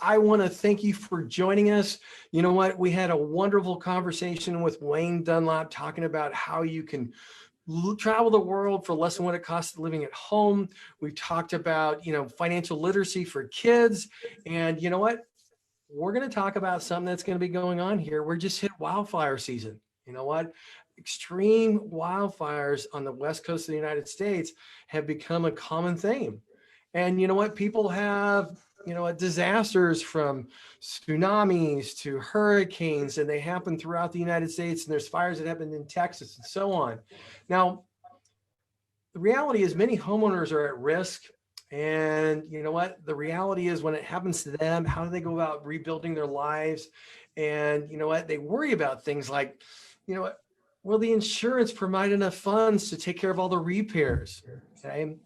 I want to thank you for joining us. You know what? We had a wonderful conversation with Wayne Dunlap talking about how you can travel the world for less than what it costs living at home. We talked about, financial literacy for kids. And you know what? We're going to talk about something that's going to be going on here. We're just hit wildfire season. You know what? Extreme wildfires on the West Coast of the United States have become a common theme. And you know what? People have, disasters from tsunamis to hurricanes, and they happen throughout the United States. And there's fires that happened in Texas and so on. Now, the reality is many homeowners are at risk. And you know what? The reality is when it happens to them, how do they go about rebuilding their lives? And you know what? They worry about things like, will the insurance provide enough funds to take care of all the repairs? Okay.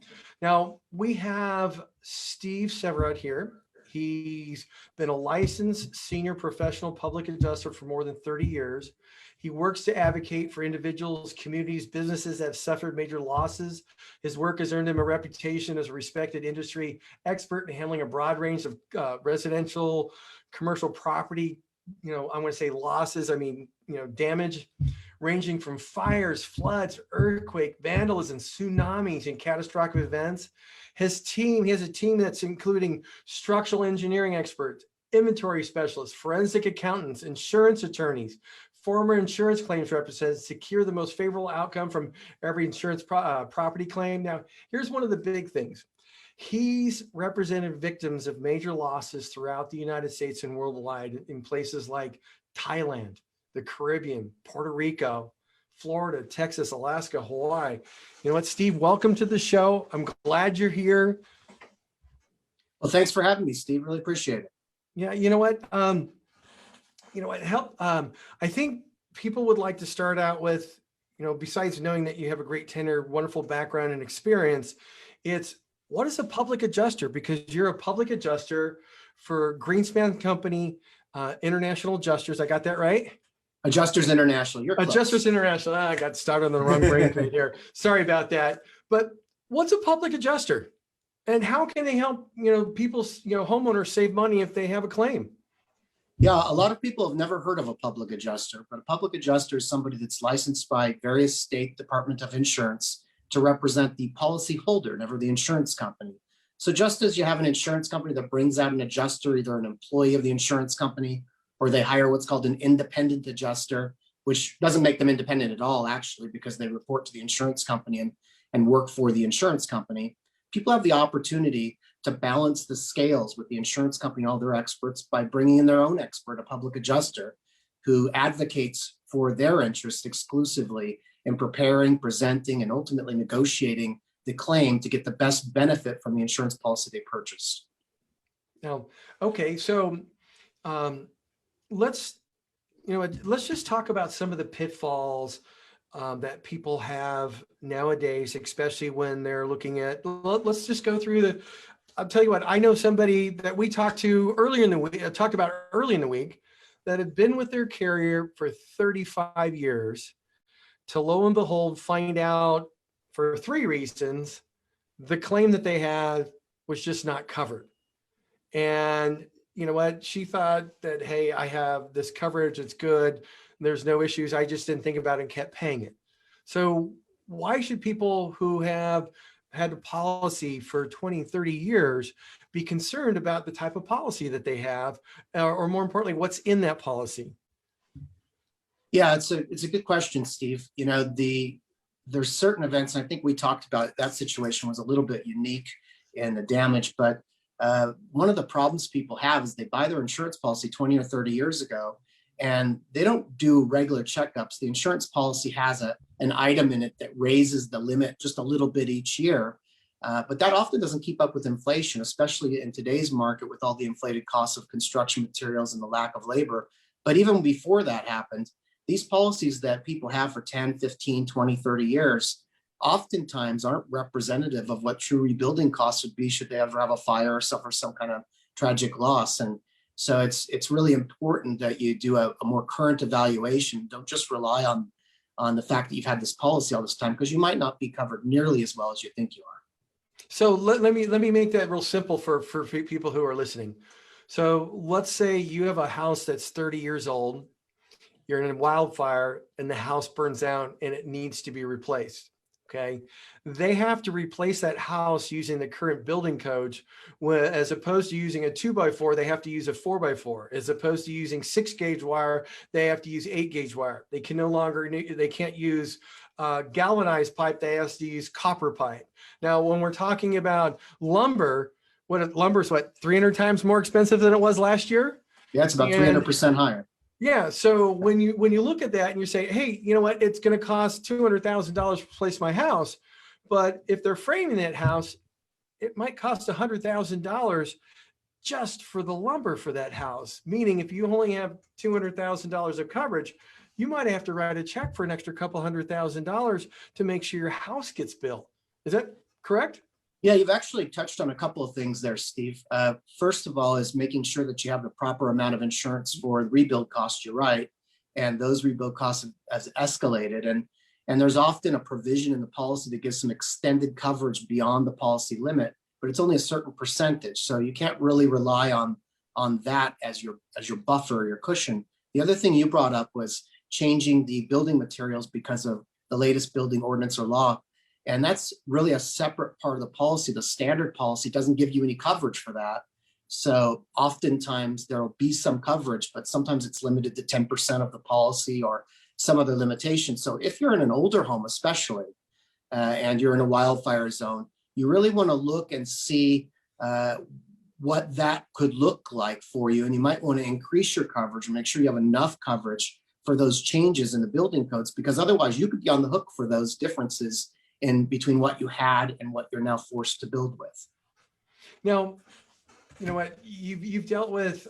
Now we have Steve Severett here. He's been a licensed senior professional public adjuster for more than 30 years. He works to advocate for individuals, communities, businesses that have suffered major losses. His work has earned him a reputation as a respected industry expert in handling a broad range of residential, commercial property, I'm going to say losses. I mean, damage ranging from fires, floods, earthquake, vandalism, tsunamis, and catastrophic events. He has a team that's including structural engineering experts, inventory specialists, forensic accountants, insurance attorneys, former insurance claims representatives to secure the most favorable outcome from every insurance property claim. Now, here's one of the big things. He's represented victims of major losses throughout the United States and worldwide in places like Thailand, the Caribbean, Puerto Rico, Florida, Texas, Alaska, Hawaii. You know what, Steve, welcome to the show. I'm glad you're here. Well, thanks for having me, Steve. Really appreciate it. Yeah, I think people would like to start out with, besides knowing that you have a great tenure, wonderful background and experience, it's what is a public adjuster? Because you're a public adjuster for Greenspan Company, International Adjusters. I got that right? Adjusters International. You're close. Adjusters International. I got started on the wrong brain thing here. Sorry about that. But what's a public adjuster? And how can they help, people, homeowners save money if they have a claim? Yeah, a lot of people have never heard of a public adjuster, but a public adjuster is somebody that's licensed by various state Department of Insurance to represent the policy holder, never the insurance company. So just as you have an insurance company that brings out an adjuster, either an employee of the insurance company, or they hire what's called an independent adjuster, which doesn't make them independent at all, actually, because they report to the insurance company and work for the insurance company. People have the opportunity to balance the scales with the insurance company, all their experts, by bringing in their own expert, a public adjuster, who advocates for their interest exclusively in preparing, presenting, and ultimately negotiating the claim to get the best benefit from the insurance policy they purchased. Now, okay, so let's just talk about some of the pitfalls that people have nowadays, especially when they're looking at, let's just go through I'll tell you what, I know somebody that we talked about early in the week that had been with their carrier for 35 years to, lo and behold, find out for 3 reasons, the claim that they had was just not covered. And you know what? She thought that, hey, I have this coverage, it's good, there's no issues. I just didn't think about it and kept paying it. So why should people who have had a policy for 20, 30 years be concerned about the type of policy that they have, or more importantly, what's in that policy? Yeah, it's a good question, Steve. There's certain events, and I think we talked about that situation was a little bit unique in the damage, but one of the problems people have is they buy their insurance policy 20 or 30 years ago, and they don't do regular checkups. The insurance policy has an item in it that raises the limit just a little bit each year, but that often doesn't keep up with inflation, especially in today's market with all the inflated costs of construction materials and the lack of labor. But even before that happened, these policies that people have for 10, 15, 20, 30 years oftentimes aren't representative of what true rebuilding costs would be should they ever have a fire or suffer some kind of tragic loss. And so it's really important that you do a more current evaluation. Don't just rely on the fact that you've had this policy all this time, because you might not be covered nearly as well as you think you are. So let me make that real simple for people who are listening. So let's say you have a house that's 30 years old, you're in a wildfire and the house burns down and it needs to be replaced. Okay. They have to replace that house using the current building codes, as opposed to using a 2x4, they have to use a 4x4. As opposed to using 6-gauge wire, they have to use 8-gauge wire. They can no longer, they can't use galvanized pipe, they have to use copper pipe. Now, when we're talking about lumber, lumber's 300 times more expensive than it was last year? Yeah, it's about 300% higher. Yeah. So when you look at that and you say, hey, you know what, it's going to cost $200,000 to replace my house. But if they're framing that house, it might cost $100,000 just for the lumber for that house. Meaning if you only have $200,000 of coverage, you might have to write a check for an extra couple $100,000 to make sure your house gets built. Is that correct? Yeah, you've actually touched on a couple of things there, Steve. First of all is making sure that you have the proper amount of insurance for rebuild costs. You're right. And those rebuild costs have escalated. And there's often a provision in the policy that gives some extended coverage beyond the policy limit, but it's only a certain percentage. So you can't really rely on that as your buffer, your cushion. The other thing you brought up was changing the building materials because of the latest building ordinance or law. And that's really a separate part of the policy. The standard policy doesn't give you any coverage for that. So oftentimes there will be some coverage, but sometimes it's limited to 10% of the policy or some other limitation. So if you're in an older home, especially, and you're in a wildfire zone, you really want to look and see what that could look like for you. And you might want to increase your coverage and make sure you have enough coverage for those changes in the building codes, because otherwise you could be on the hook for those differences in between what you had and what you're now forced to build with. Now, you know what, you've dealt with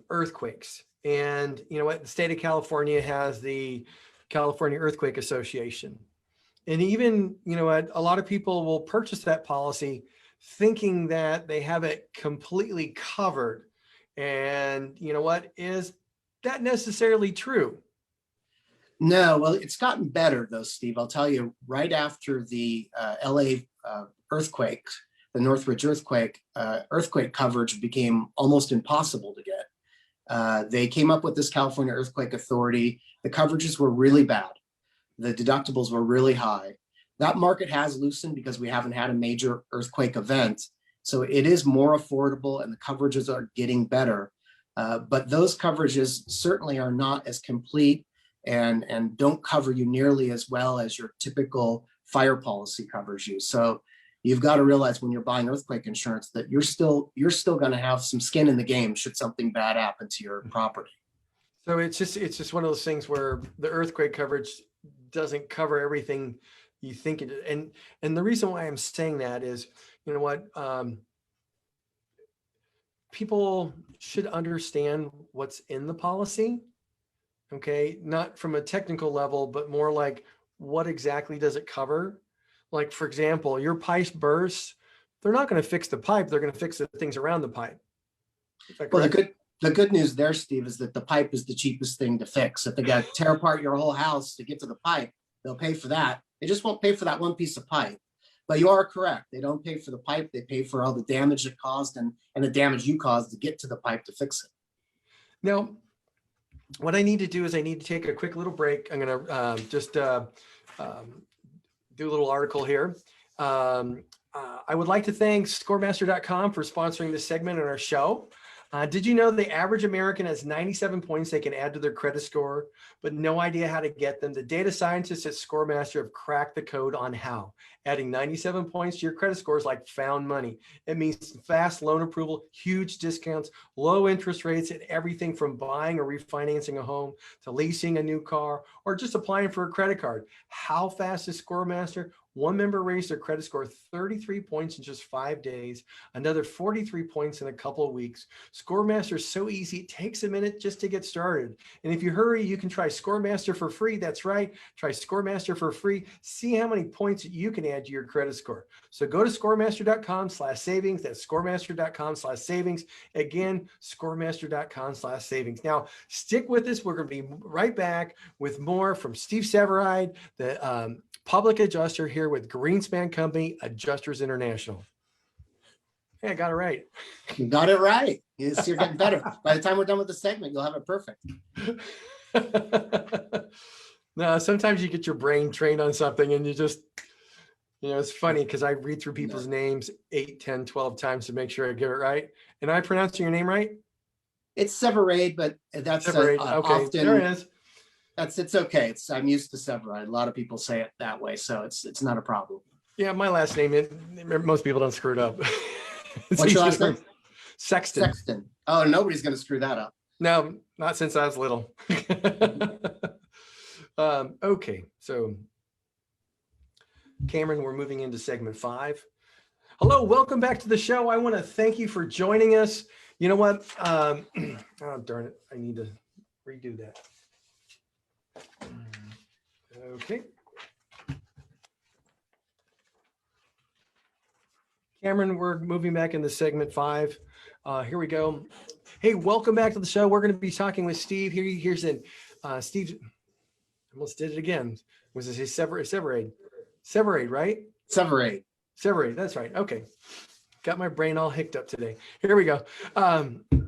earthquakes, and you know what, the state of California has the California Earthquake Association. And even, you know what, a lot of people will purchase that policy thinking that they have it completely covered. And you know what, is that necessarily true? No, well, it's gotten better though, Steve. I'll tell you, right after the LA earthquake, the Northridge earthquake coverage became almost impossible to get. They came up with this California Earthquake Authority. The coverages were really bad. The deductibles were really high. That market has loosened because we haven't had a major earthquake event. So it is more affordable and the coverages are getting better. But those coverages certainly are not as complete and don't cover you nearly as well as your typical fire policy covers you. So you've got to realize when you're buying earthquake insurance that you're still going to have some skin in the game should something bad happen to your property. So it's just one of those things where the earthquake coverage doesn't cover everything you think it is. And the reason why I'm saying that is, you know what, people should understand what's in the policy. Okay, not from a technical level, but more like what exactly does it cover? Like, for example, your pipe bursts, they're not going to fix the pipe, they're going to fix the things around the pipe. Well, the good news there, Steve, is that the pipe is the cheapest thing to fix. If they got to tear apart your whole house to get to the pipe, they'll pay for that. They just won't pay for that one piece of pipe. But you are correct. They don't pay for the pipe. They pay for all the damage it caused and the damage you caused to get to the pipe to fix it. Now, what I need to do is I need to take a quick little break. I'm going to just do a little article here. I would like to thank scoremaster.com for sponsoring this segment on our show. Did you know the average American has 97 points they can add to their credit score, but no idea how to get them? The data scientists at ScoreMaster have cracked the code on how. Adding 97 points to your credit score is like found money. It means fast loan approval, huge discounts, low interest rates, and everything from buying or refinancing a home to leasing a new car or just applying for a credit card. How fast is ScoreMaster? One member raised their credit score 33 points in just 5 days, another 43 points in a couple of weeks. ScoreMaster is so easy, it takes a minute just to get started. And if you hurry, you can try ScoreMaster for free. That's right, try ScoreMaster for free. See how many points you can add to your credit score. So go to scoremaster.com/savings. That's scoremaster.com/savings. Again, scoremaster.com/savings. Now, stick with us. We're going to be right back with more from Steve Severide, the public adjuster here with Greenspan Company Adjusters International. Hey, I got it right. You got it right. Yes, you're getting better. By the time we're done with the segment, you'll have it perfect. No, sometimes you get your brain trained on something and you just, it's funny because I read through people's names 8, 10, 12 times to make sure I get it right. And am I pronouncing your name right? It's Severade, but that's Okay, often, there it is. it's okay. I'm used to Severide. A lot of people say it that way, so it's not a problem. Yeah, my last name, most people don't screw it up. What's your last name? Sexton. Sexton. Oh, nobody's going to screw that up. No, not since I was little. Okay, so Cameron, we're moving into segment 5. Hello, welcome back to the show. I want to thank you for joining us. You know what? Oh, darn it. I need to redo that. Okay. Cameron, we're moving back into segment 5. Here we go. Hey, welcome back to the show. We're going to be talking with Steve. Here's it. Steve, almost did it again. Was it Severade? Severade, right? Severade, that's right. Okay. Got my brain all hicked up today. Here we go.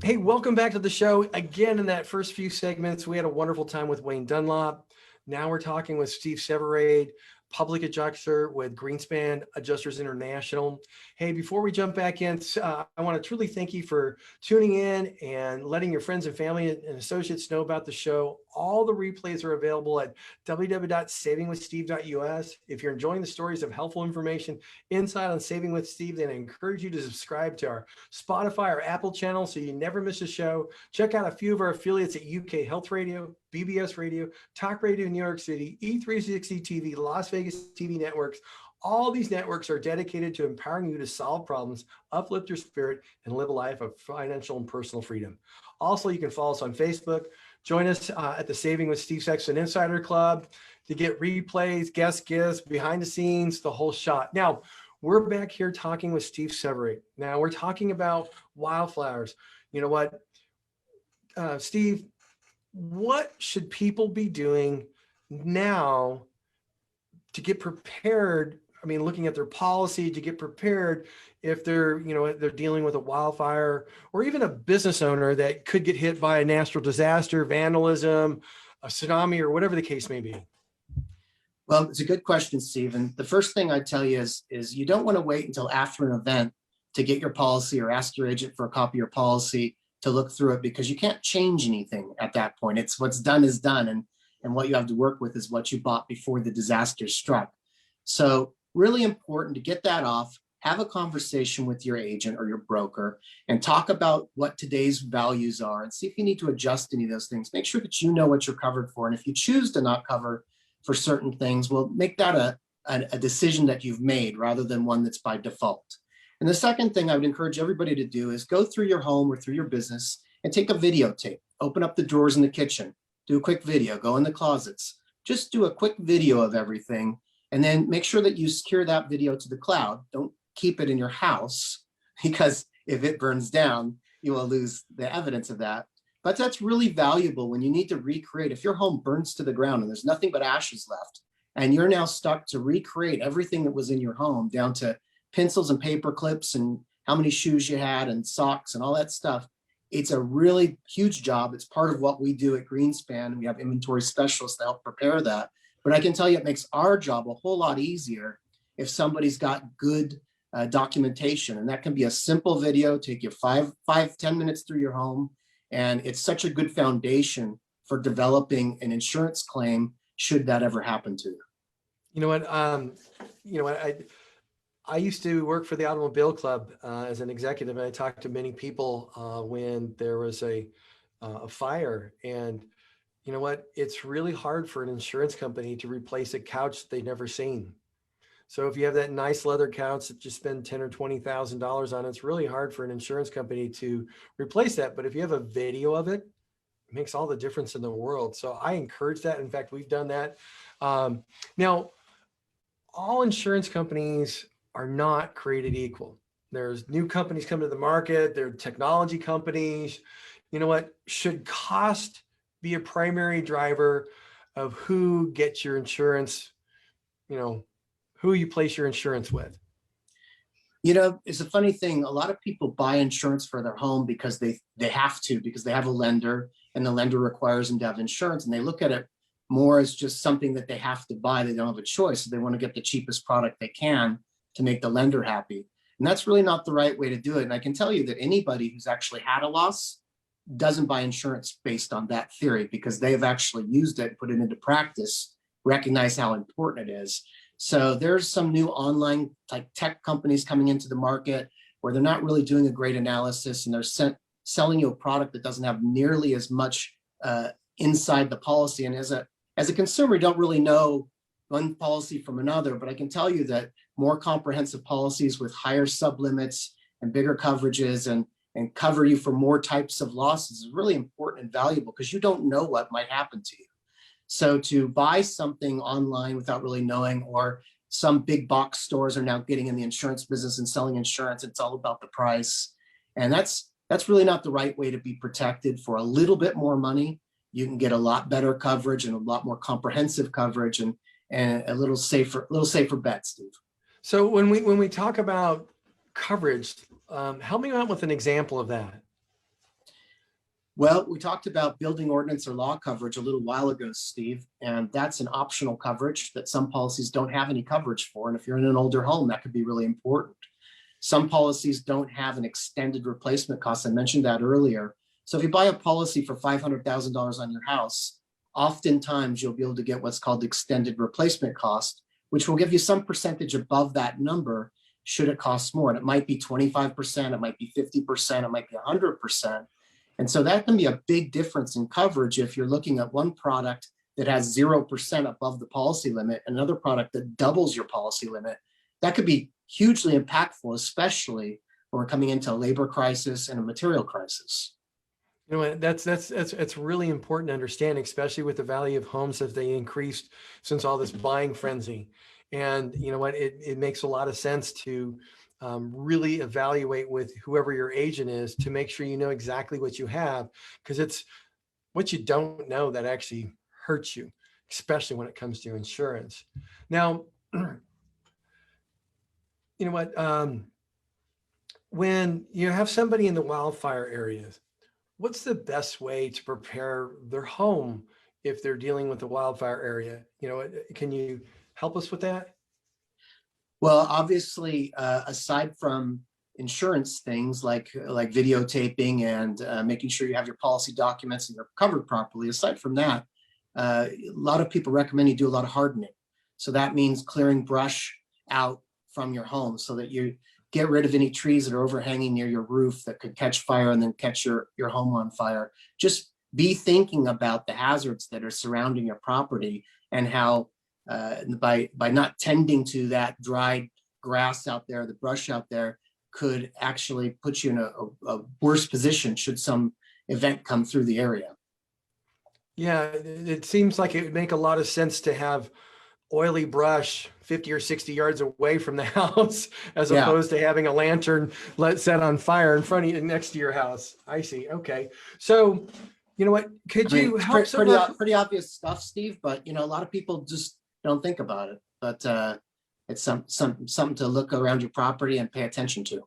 Hey, welcome back to the show. Again, in that first few segments, we had a wonderful time with Wayne Dunlop. Now we're talking with Steve Severade, public adjuster with Greenspan Adjusters International. Hey, before we jump back in, I want to truly thank you for tuning in and letting your friends and family and associates know about the show. All the replays are available at www.savingwithsteve.us. If you're enjoying the stories of helpful information inside on Saving with Steve, then I encourage you to subscribe to our Spotify or Apple channel so you never miss a show. Check out a few of our affiliates at UK Health Radio, BBS Radio, Talk Radio in New York City, E360 TV, Las Vegas TV networks. All these networks are dedicated to empowering you to solve problems, uplift your spirit, and live a life of financial and personal freedom. Also, you can follow us on Facebook. Join us at the Saving with Steve Sexton Insider Club to get replays, guest gifts, behind the scenes, the whole shot. Now, we're back here talking with Steve Severade. Now, we're talking about wildfires. You know what, Steve, what should people be doing now to get prepared? I mean, looking at their policy to get prepared if they're dealing with a wildfire or even a business owner that could get hit by a natural disaster, vandalism, a tsunami, or whatever the case may be. Well, it's a good question, Stephen. The first thing I'd tell you is you don't want to wait until after an event to get your policy or ask your agent for a copy of your policy to look through it, because you can't change anything at that point. It's what's done is done. And what you have to work with is what you bought before the disaster struck. So really important to get that off, have a conversation with your agent or your broker and talk about what today's values are and see if you need to adjust any of those things. Make sure that you know what you're covered for. And if you choose to not cover for certain things, well, make that a decision that you've made rather than one that's by default. And the second thing I would encourage everybody to do is go through your home or through your business and take a videotape. Open up the drawers in the kitchen, do a quick video, go in the closets, just do a quick video of everything. And then make sure that you secure that video to the cloud. Don't keep it in your house, because if it burns down, you will lose the evidence of that. But that's really valuable when you need to recreate. If your home burns to the ground and there's nothing but ashes left, and you're now stuck to recreate everything that was in your home down to pencils and paper clips and how many shoes you had and socks and all that stuff, it's a really huge job. It's part of what we do at Greenspan. We have inventory specialists to help prepare that. But I can tell you it makes our job a whole lot easier if somebody's got good documentation. And that can be a simple video, take you 10 minutes through your home. And it's such a good foundation for developing an insurance claim should that ever happen to you. You know what? I used to work for the Automobile Club as an executive, and I talked to many people when there was a fire. And you know what? It's really hard for an insurance company to replace a couch they've never seen. So if you have that nice leather couch that you spend $10,000 or $20,000 on, it's really hard for an insurance company to replace that. But if you have a video of it, it makes all the difference in the world. So I encourage that. In fact, we've done that. Now, all insurance companies are not created equal. There's new companies come to the market. They're technology companies. You know what? Should cost be a primary driver of who gets your insurance, who you place your insurance with? It's a funny thing. A lot of people buy insurance for their home because they have to, because they have a lender and the lender requires them to have insurance, and they look at it more as just something that they have to buy. They don't have a choice. So they want to get the cheapest product they can to make the lender happy. And that's really not the right way to do it. And I can tell you that anybody who's actually had a loss doesn't buy insurance based on that theory, because they have actually used it, put it into practice, recognize how important it is. So there's some new online like tech companies coming into the market where they're not really doing a great analysis, and they're selling you a product that doesn't have nearly as much inside the policy. And as a consumer, you don't really know one policy from another, but I can tell you that more comprehensive policies with higher sublimits and bigger coverages and cover you for more types of losses is really important and valuable, because you don't know what might happen to you. So to buy something online without really knowing, or some big box stores are now getting in the insurance business and selling insurance, it's all about the price. And that's really not the right way to be protected. For a little bit more money, you can get a lot better coverage and a lot more comprehensive coverage, and a little safer bet, Steve. So when we talk about coverage, help me out with an example of that. Well, we talked about building ordinance or law coverage a little while ago, Steve, and that's an optional coverage that some policies don't have any coverage for. And if you're in an older home, that could be really important. Some policies don't have an extended replacement cost. I mentioned that earlier. So if you buy a policy for $500,000 on your house, oftentimes you'll be able to get what's called extended replacement cost, which will give you some percentage above that number should it cost more. And it might be 25%, it might be 50%, it might be 100%. And so that can be a big difference in coverage if you're looking at one product that has 0% above the policy limit, and another product that doubles your policy limit. That could be hugely impactful, especially when we're coming into a labor crisis and a material crisis. You know what, that's really important to understand, especially with the value of homes as they increased since all this buying frenzy. And you know what, it makes a lot of sense to really evaluate with whoever your agent is to make sure you know exactly what you have, because it's what you don't know that actually hurts you, especially when it comes to insurance. Now, you know what, when you have somebody in the wildfire areas, what's the best way to prepare their home if they're dealing with the wildfire area? You know, can you help us with that? Well, obviously, aside from insurance things like videotaping and making sure you have your policy documents and you're covered properly, aside from that, a lot of people recommend you do a lot of hardening. So that means clearing brush out from your home so that you get rid of any trees that are overhanging near your roof that could catch fire and then catch your home on fire. Just be thinking about the hazards that are surrounding your property, and how by not tending to that dried grass out there, the brush out there, could actually put you in a worse position should some event come through the area. Yeah, it seems like it would make a lot of sense to have oily brush 50 or 60 yards away from the house, as opposed to having a lantern set on fire in front of you, next to your house. I see. Okay. So, you know what, could you help? Pretty obvious stuff, Steve, but you know, a lot of people just don't think about it, but it's something to look around your property and pay attention to.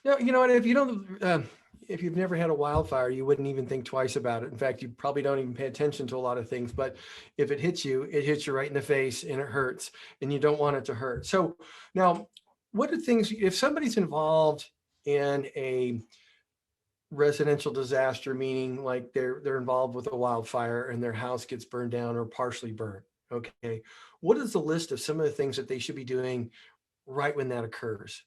Yeah, you know what, if you don't, if you've never had a wildfire, you wouldn't even think twice about it. In fact, you probably don't even pay attention to a lot of things, but if it hits you right in the face and it hurts, and you don't want it to hurt. So now, what are things, if somebody's involved in a residential disaster, meaning like they're involved with a wildfire and their house gets burned down or partially burned, okay, what is the list of some of the things that they should be doing right when that occurs?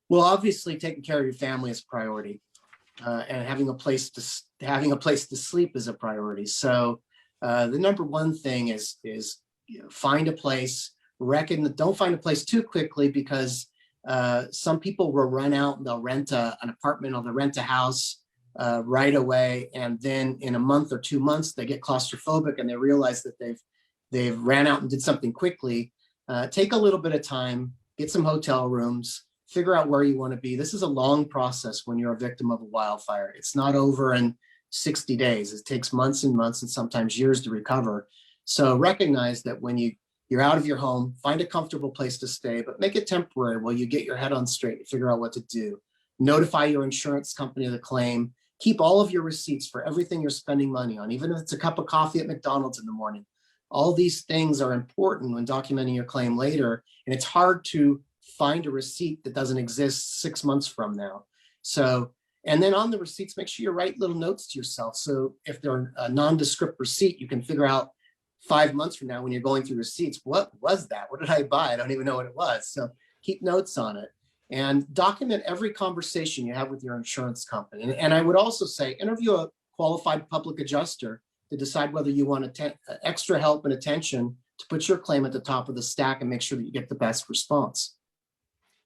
Well, obviously, taking care of your family is a priority, and having a place to sleep is a priority. So, the number one thing is find a place. Don't find a place too quickly, because some people will run out and they'll rent an apartment or they'll rent a house right away, and then in a month or 2 months they get claustrophobic and they realize that they've ran out and did something quickly. Take a little bit of time, get some hotel rooms. Figure out where you want to be. This is a long process when you're a victim of a wildfire. It's not over in 60 days. It takes months and months and sometimes years to recover. So recognize that when you You're out of your home, find a comfortable place to stay, but make it temporary while you get your head on straight and figure out what to do. Notify your insurance company of the claim. Keep all of your receipts for everything you're spending money on, even if it's a cup of coffee at McDonald's in the morning. All these things are important when documenting your claim later, and it's hard to find a receipt that doesn't exist 6 months from now. So, and then on the receipts, make sure you write little notes to yourself. So if they're a nondescript receipt, you can figure out 5 months from now when you're going through receipts, what was that? What did I buy? I don't even know what it was. So keep notes on it and document every conversation you have with your insurance company. And I would also say, interview a qualified public adjuster to decide whether you want extra help and attention to put your claim at the top of the stack and make sure that you get the best response.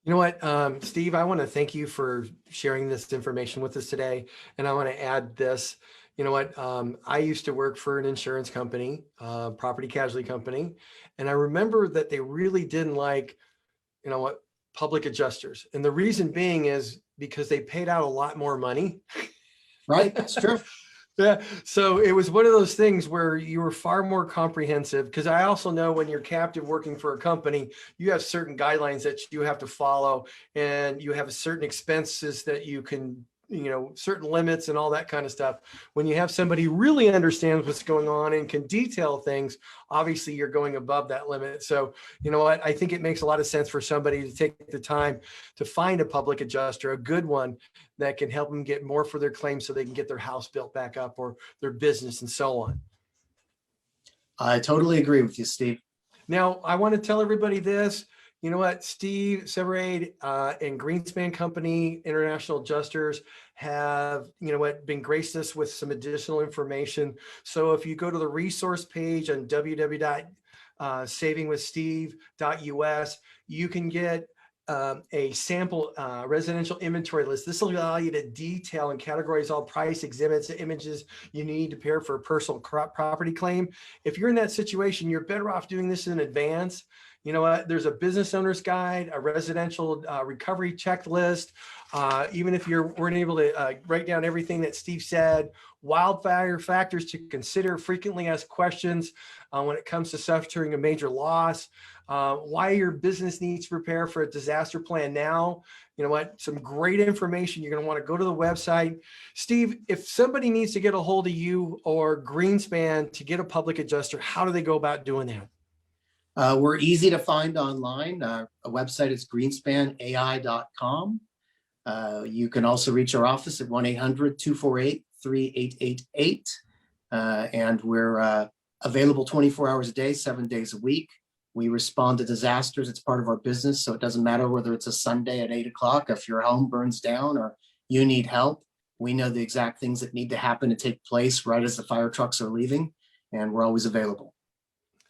You know what, Steve, I want to thank you for sharing this information with us today. And I want to add this. You know what? I used to work for an insurance company, property casualty company. And I remember that they really didn't like, you know what, public adjusters. And the reason being is because they paid out a lot more money. Right, that's true. Yeah. So it was one of those things where you were far more comprehensive, because I also know when you're captive working for a company, you have certain guidelines that you have to follow, and you have certain expenses that you can, you know, certain limits and all that kind of stuff. When you have somebody who really understands what's going on and can detail things, obviously you're going above that limit. So, you know what, I think it makes a lot of sense for somebody to take the time to find a public adjuster, a good one that can help them get more for their claims so they can get their house built back up or their business and so on. I totally agree with you, Steve. Now, I want to tell everybody this. You know what, Steve Severade and Greenspan Company International Adjusters have, you know what, been graced us with some additional information. So if you go to the resource page on www.savingwithsteve.us, you can get a sample residential inventory list. This will allow you to detail and categorize all price, exhibits, and images you need to prepare for a personal property claim. If you're in that situation, you're better off doing this in advance. You know what, there's a business owner's guide, a residential recovery checklist. Even if you weren't able to write down everything that Steve said, wildfire factors to consider, frequently asked questions when it comes to suffering a major loss, why your business needs to prepare for a disaster plan now. You know what, some great information. You're going to want to go to the website. Steve, if somebody needs to get a hold of you or Greenspan to get a public adjuster, how do they go about doing that? We're easy to find online. Our website is greenspanai.com. You can also reach our office at 1-800-248-3888. And we're available 24 hours a day, 7 days a week. We respond to disasters. It's part of our business. So it doesn't matter whether it's a Sunday at 8 o'clock, if your home burns down or you need help. We know the exact things that need to happen to take place right as the fire trucks are leaving, and we're always available.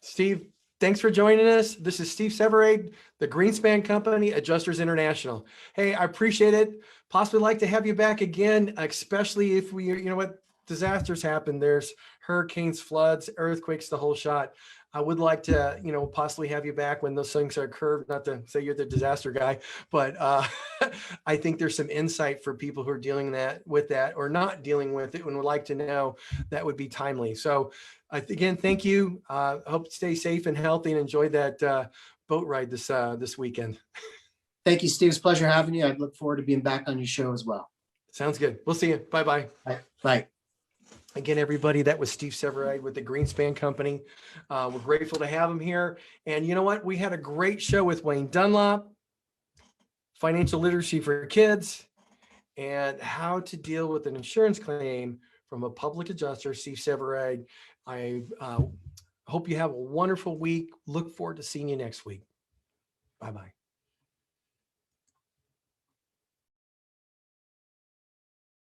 Steve, thanks for joining us. This is Steve Severade, the Greenspan Company Adjusters International. Hey, I appreciate it. Possibly like to have you back again, especially if we, you know what, disasters happen. There's hurricanes, floods, earthquakes, the whole shot. I would like to, you know, possibly have you back when those things are curved, not to say you're the disaster guy, but I think there's some insight for people who are dealing with that or not dealing with it and would like to know. That would be timely. So again, thank you. Hope you stay safe and healthy and enjoy that boat ride this weekend. Thank you, Steve. It's a pleasure having you. I look forward to being back on your show as well. Sounds good. We'll see you. Bye-bye. Bye. Again, everybody, that was Steve Severide with the Greenspan Company. We're grateful to have him here. And you know what? We had a great show with Wayne Dunlop, financial literacy for kids, and how to deal with an insurance claim from a public adjuster, Steve Severide. I hope you have a wonderful week. Look forward to seeing you next week. Bye-bye.